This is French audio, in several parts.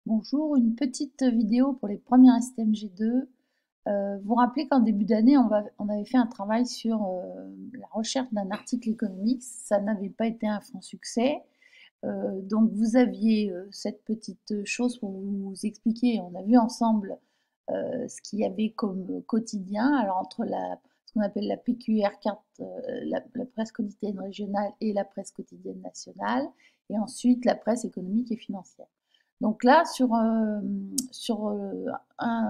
Bonjour, une petite vidéo pour les premiers STMG2. Vous vous rappelez qu'en début d'année, on avait fait un travail sur la recherche d'un article économique. Ça n'avait pas été un franc succès. Donc vous aviez cette petite chose pour vous expliquer. On a vu ensemble ce qu'il y avait comme quotidien. Alors entre ce qu'on appelle la PQR carte, la presse quotidienne régionale et la presse quotidienne nationale, et ensuite la presse économique et financière. Donc là, sur un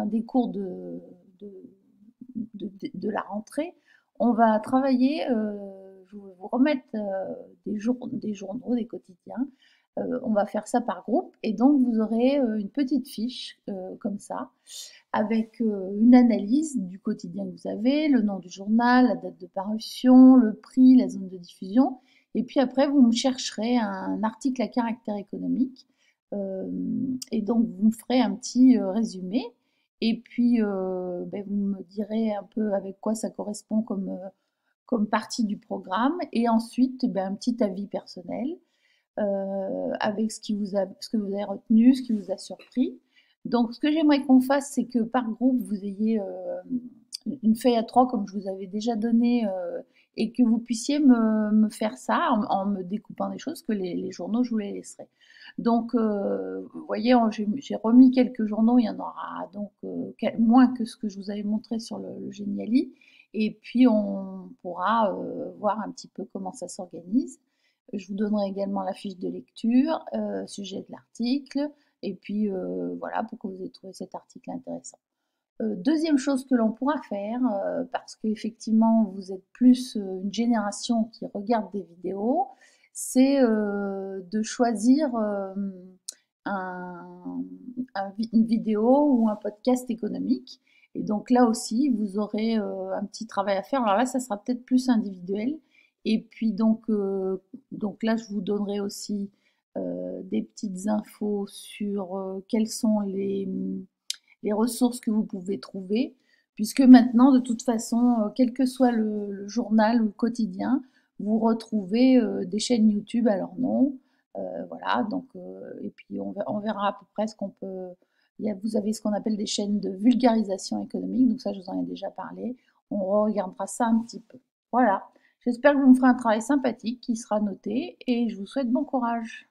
des cours de, de la rentrée, on va travailler, je vais vous remettre des journaux, des quotidiens. On va faire ça par groupe et donc vous aurez une petite fiche comme ça avec une analyse du quotidien que vous avez, le nom du journal, la date de parution, le prix, la zone de diffusion. Et puis après, vous me chercherez un article à caractère économique. Et donc, vous me ferez un petit résumé. Et puis, ben, vous me direz un peu avec quoi ça correspond comme partie du programme. Et ensuite, ben, un petit avis personnel avec ce que vous avez retenu, ce qui vous a surpris. Donc, ce que j'aimerais qu'on fasse, c'est que par groupe, vous ayez une feuille à trois, comme je vous avais déjà donné, et que vous puissiez me faire ça en me découpant des choses, que les journaux, je vous les laisserai. Donc, vous voyez, j'ai remis quelques journaux, il y en aura donc moins que ce que je vous avais montré sur le Geniali. Et puis, on pourra voir un petit peu comment ça s'organise. Je vous donnerai également la fiche de lecture, sujet de l'article, et puis voilà, pour que vous ayez trouvé cet article intéressant. Deuxième chose que l'on pourra faire, parce qu'effectivement vous êtes plus une génération qui regarde des vidéos, c'est de choisir un- une vidéo ou un podcast économique. Et donc là aussi, vous aurez un petit travail à faire. Alors là, ça sera peut-être plus individuel. Et puis donc là, je vous donnerai aussi des petites infos sur quels sont les ressources que vous pouvez trouver, puisque maintenant, de toute façon, quel que soit le journal ou le quotidien, vous retrouvez des chaînes YouTube à leur nom. Voilà, donc, et puis on verra à peu près ce qu'on peut. Vous avez ce qu'on appelle des chaînes de vulgarisation économique, donc ça, je vous en ai déjà parlé. On regardera ça un petit peu. Voilà, j'espère que vous me ferez un travail sympathique qui sera noté et je vous souhaite bon courage.